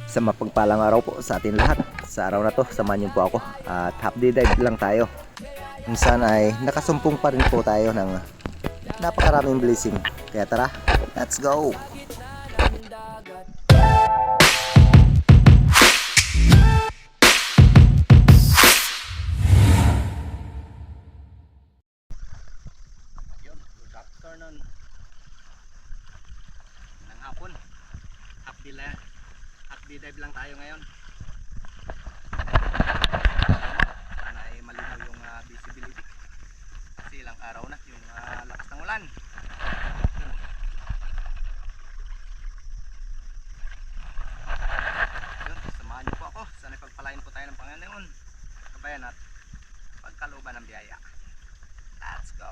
Sa mapagpalang araw po sa atin lahat. Sa araw na to, samahan niyo po ako at half day dive lang tayo. Kung saan ay nakasumpong pa rin po tayo ng napakaraming blessing. Kaya tara, let's go! Yun, good afternoon. Nang hapon, half day dive lang tayo ngayon. Sana ay malinaw yung visibility kasi ilang araw na yung lakas ng ulan. Yun, samahan niyo po ako. Sana pagpalain po tayo ng Panginoon, kabayan at pagkalooban ng biyaya. Let's go!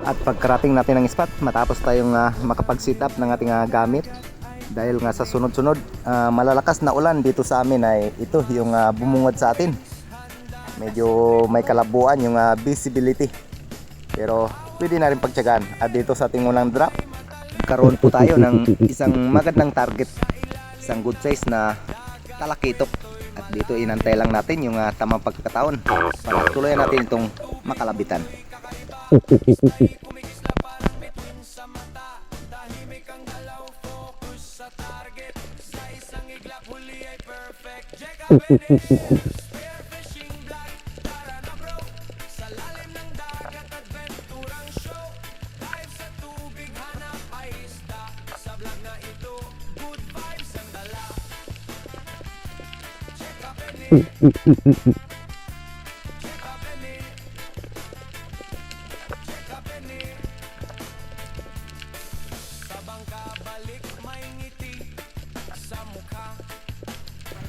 At pagkarating natin ng spot, matapos tayong makapag-sit up ng ating gamit, dahil nga sa sunod-sunod malalakas na ulan dito sa amin, ay ito yung bumungad sa atin. Medyo may kalabuan yung visibility, pero pwede na rin pagtyagaan. At dito sa ating unang drop, karoon po tayo ng isang magandang target, isang good size na talakitok. At dito inantay lang natin yung tamang pagkakataon para tuloy natin itong makalabitan.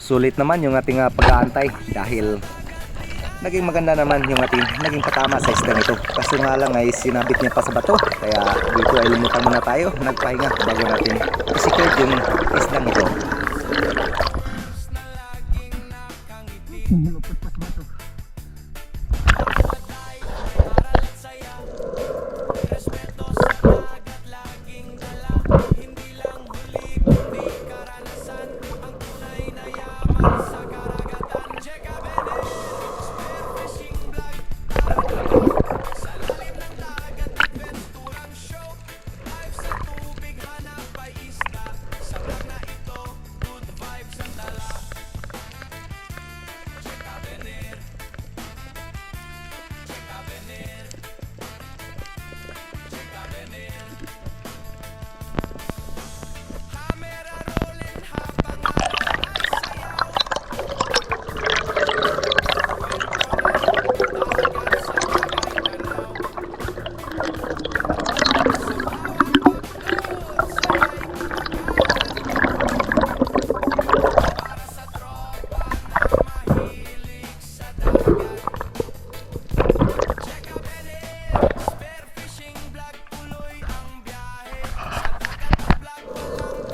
Sulit naman yung ating pag-aantay dahil naging maganda naman yung ating naging patama sa isdang ito. Kaso nga lang ay sinabit niya pa sa bato, kaya dito ay lumutang muna tayo, nagpahinga bago natin i-secure yung isdang ito.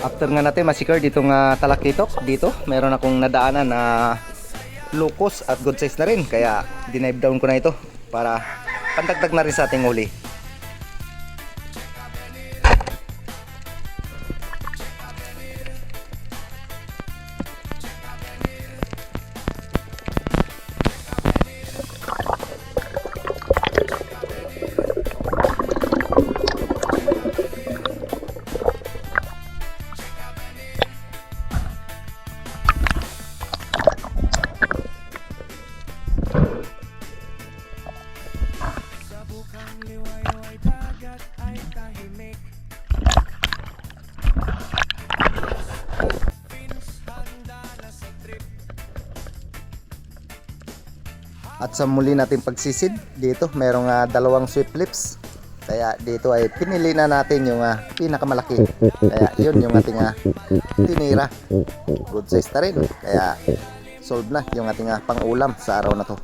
After nga natin ma-secure ditong talakitok, dito meron akong nadaanan na locust at good size na rin, kaya dinive down ko na ito para pandagdag na rin sa ating huli. At sa muli natin pagsisid, dito merong dalawang sweep lips. Kaya dito ay pinili na natin yung pinakamalaki. Kaya yun yung ating tinira. Good size na rin. Kaya solve na yung ating pang-ulam sa araw na to.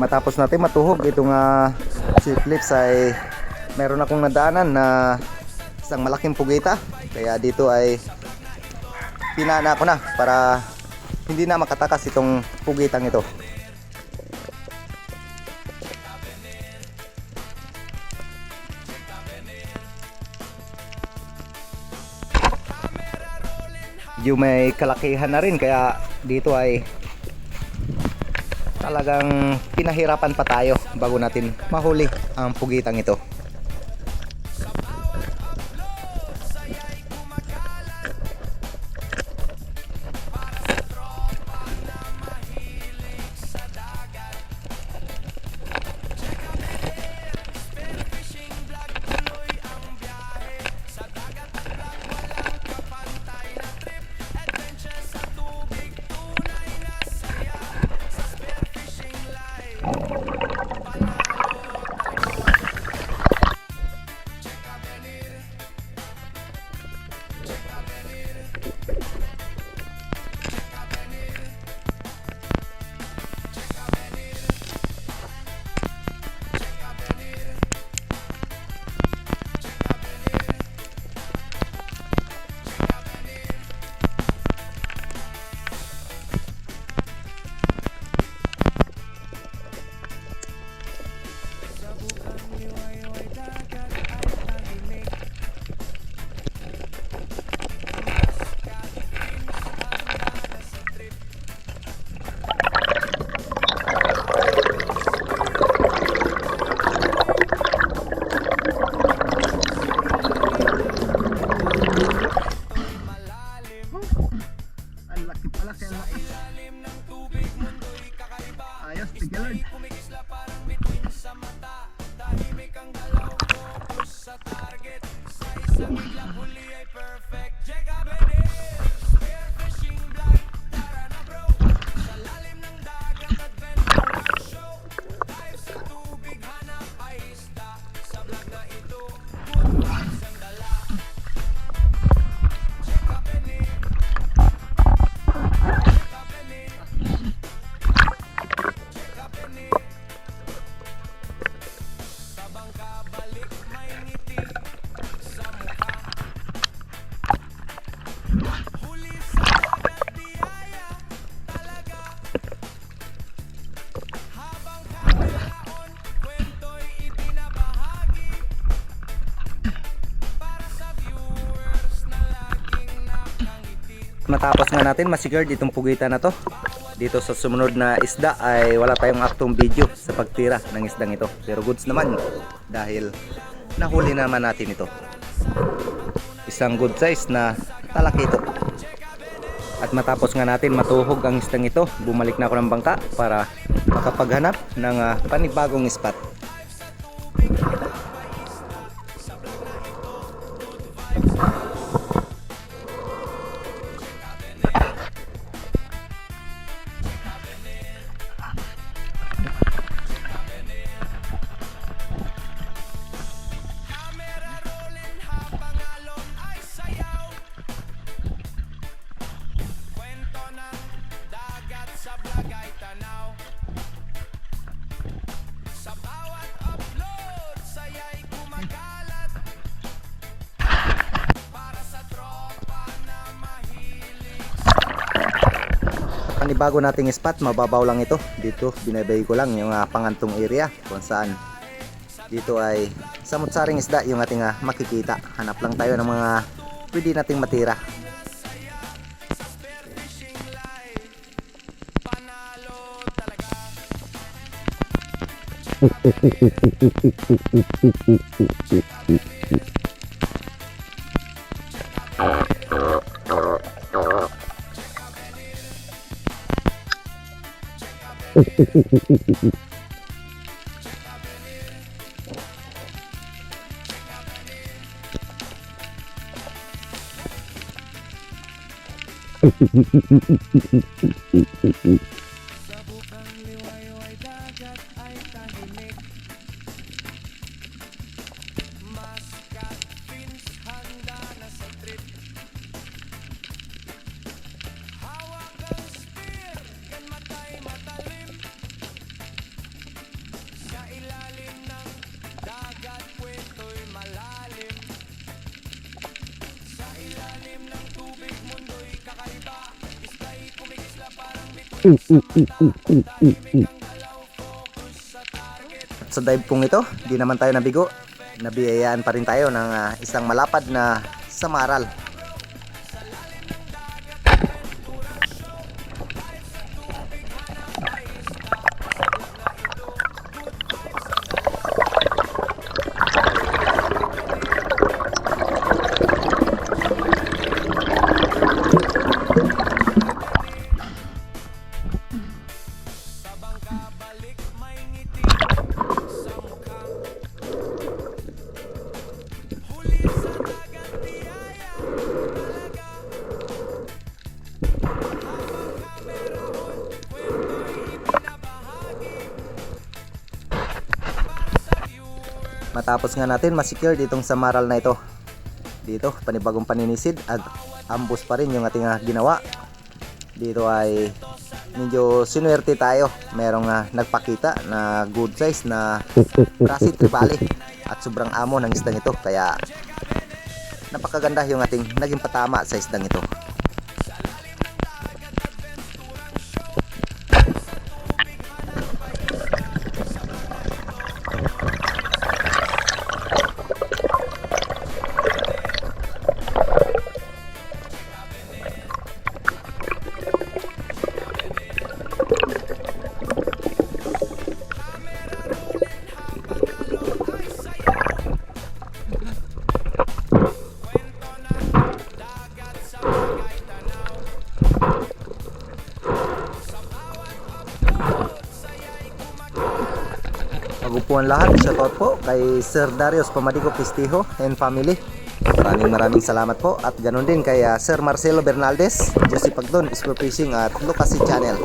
Matapos natin matuhog itong sea cliffs ay meron akong nadaanan na isang malaking pugita, kaya dito ay pinana ko na para hindi na makatakas itong pugitang ito. Yung may kalakihan na rin, kaya dito ay talagang pinahirapan pa tayo bago natin mahuli ang pugitang ito. Matapos nga natin masigurd itong pugita na to, dito sa sumunod na isda ay wala tayong aktong video sa pagtira ng isdang ito, pero goods naman dahil nahuli naman natin ito. Isang good size na talakito. At matapos nga natin matuhog ang isdang ito, bumalik na ako ng bangka para makapaghanap ng panibagong spot. panibago nating spot, mababaw lang ito. Dito binabay ko lang yung pangantong area kung saan dito ay samut-saring isda yung ating makikita. Hanap lang tayo ng mga pwede nating matira. Sa dive pong ito, di naman tayo nabigo. Nabiyayaan pa rin tayo ng isang malapad na samaral. Matapos nga natin ma-secure ditong samaral na ito, dito panibagong paninisid at ambos pa rin yung ating ginawa. Dito ay medyo sinuwerte tayo, merong nagpakita na good size na kasi tribali at sobrang amo ng isdang ito, kaya napakaganda yung ating naging patama sa isdang ito. Magupuan lahat, shoutout po kay Sir Darius Pamadico Pistijo and family. Maraming salamat po, at ganoon din kay Sir Marcelo Bernaldez, Joseph Pagdon, Square Fishing at Lucas Channel.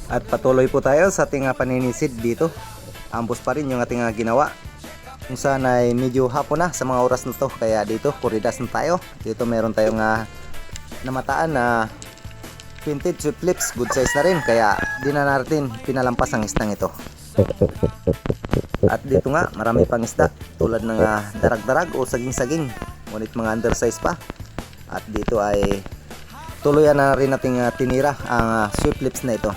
At patuloy po tayo sa ating paninisid dito. Ambos pa rin yung ating ginawa. Kung saan ay medyo hapon na sa mga oras na to, kaya dito kuridas na tayo. Dito meron tayong namataan na vintage sweet lips, good size na rin, kaya di na natin pinalampas ang isdang ito. At dito nga marami pang isda tulad ng darag-darag o saging-saging, ngunit mga undersize pa. At dito ay tuluyan na rin nating tinira ang sweet lips na ito.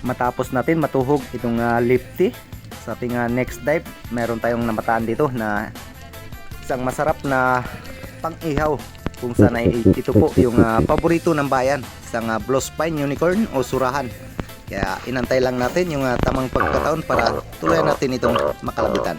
Matapos natin matuhog itong lifty sa ating next dive, meron tayong namataan dito na isang masarap na pang-ihaw, kung saan ay ito po yung paborito ng bayan, isang blue spine unicorn o surahan. Kaya inantay lang natin yung tamang pagkataon para tuluyan natin itong makalabitan.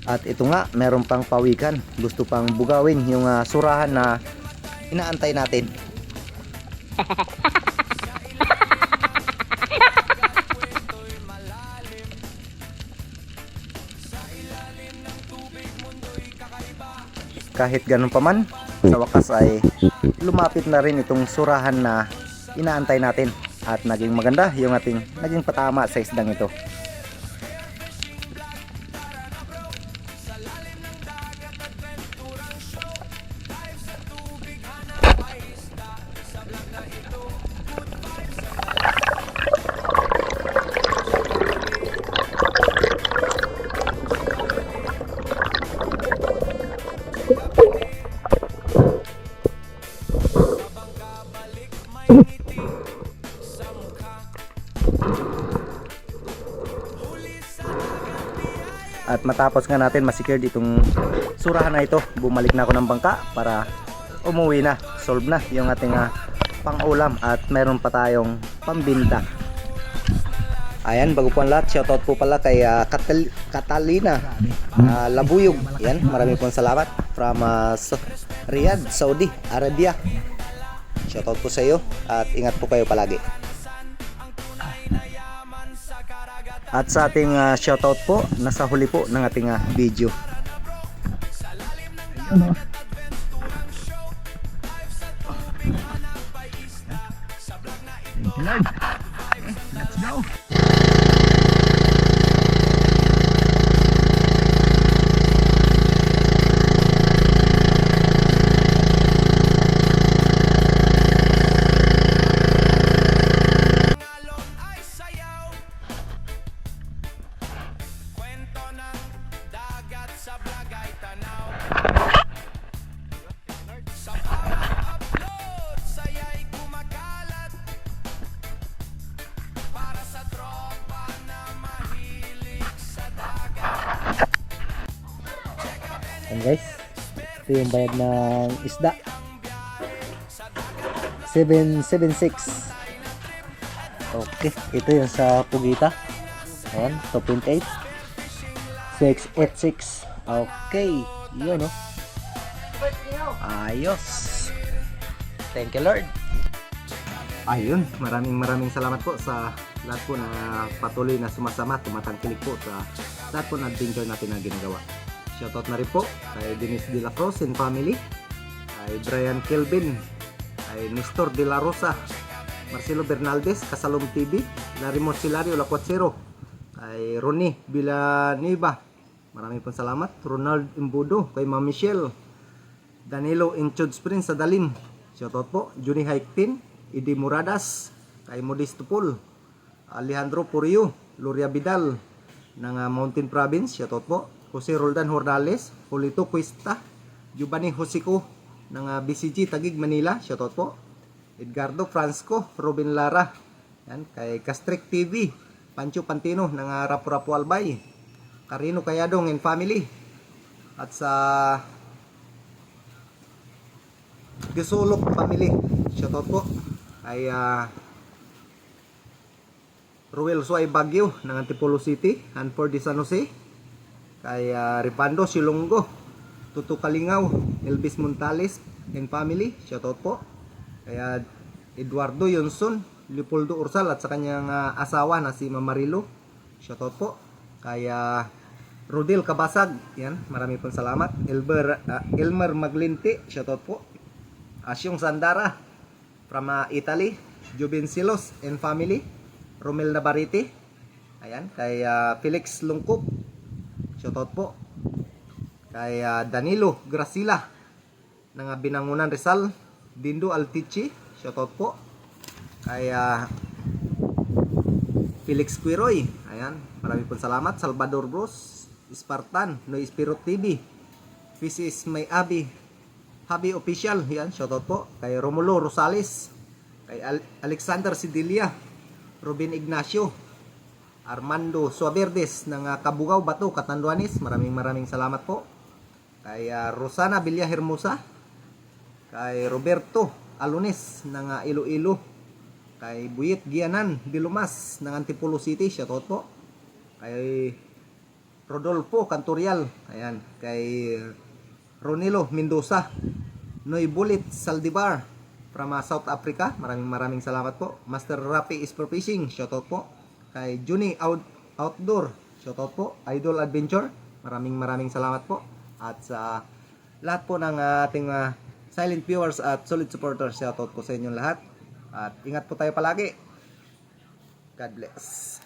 At ito nga, meron pang pawikan, gusto pang bugawin yung surahan na inaantay natin. Kahit ganun pa man, sa wakas ay lumapit na rin itong surahan na inaantay natin, at naging maganda yung ating naging patama sa isdang ito. At matapos nga natin masecured itong surahan na ito, bumalik na ako ng bangka para umuwi na. Solve na yung ating pang-ulam at meron pa tayong pambinta. Ayan, bago po ang lahat, shoutout po pala kay Catalina Labuyog. Yan, maraming pong salamat from Riyadh, Saudi Arabia. Shoutout po sa iyo at ingat po kayo palagi. At sa ating shoutout po, nasa huli po ng ating video. Let's go! Ayan guys, ito yung bayad ng isda, 776. Okay, ito yung sa Pugita. Ayan, 2.8 686. Okay, yun o. Ayos. Thank you Lord. Ayun, maraming salamat po sa lahat po na patuloy na sumasama, tumatangkilik po sa lahat po na adventure natin na ginagawa. Shoutout na rin po kay Denise De La Cruz and family, kay Brian Kelvin, kay Nestor De La Rosa, Marcelo Bernaldez, Kasalom TV, Larry Morcilario Lacuatsero, kay Ronnie Villanueva, maraming pong salamat. Ronald Imbudo, kay Ma'am Michelle, Danilo Inchod Springs sa Dalim, shoutout po. Juni Haiktin, Idi Muradas, kay Modesto Paul, Alejandro Purio, Gloria Vidal ng Mountain Province, shoutout po. Jose Roldan Hordales, Polito Cuesta, Giovanni Josico ng BCG Taguig Manila, shoutout po. Edgardo Francisco, Robin Lara, yan, kay Castrek TV, Pancho Pantino ng Rapu-Rapu Albay, Carino Cayadong and family, at sa Gisulok family, shoutout po ay Ruel Suay Baguio ng Antipolo City, Hanford de San Jose, kay Ripando Silonggo, Tutu Kalingaw, Elvis Montales and family, shoutout po. Kaya Eduardo Yonson, Leopoldo Ursal at sa kanyang asawa na si Mamarilo, shoutout po. Kaya Rodel Kabasag, yan, marami pong salamat. Elmer Maglinti, shoutout po. Asyong Sandara from Italy, Jubin Silos and family, Romel Navarrete, ayan, kay Felix Lungkop, shoutout po. Kay Danilo Gracila ng Binangunan Rizal, Dindo Altichi, shoutout po. Kay Felix Quiroy, ayan, marami pong salamat. Salvador Bros, Spartan, No Spirit TV, Fisis May Abi, Habi Official, yan, shoutout po. Kay Romulo Rosales, kay Alexander Sidilia, Robin Ignacio, Armando Suaverdes ng Kabugaw, Bato, Catanduanes, maraming salamat po. Kay Rosana Villa Hermosa, kay Roberto Alunes ng Iloilo, kay Buyet Gianan Dilumas ng Antipolo City, shoutout po. Kay Rodolfo Cantorial, ayan, kay Ronilo Mendoza, Noy Bulit Saldivar from South Africa, maraming salamat po. Master Rapi Sport Fishing, shoutout po. Kay Juni Outdoor, shoutout po. Idol Adventure, maraming salamat po. At sa lahat po ng ating silent viewers at solid supporters, shoutout po sa inyong lahat. At ingat po tayo palagi. God bless.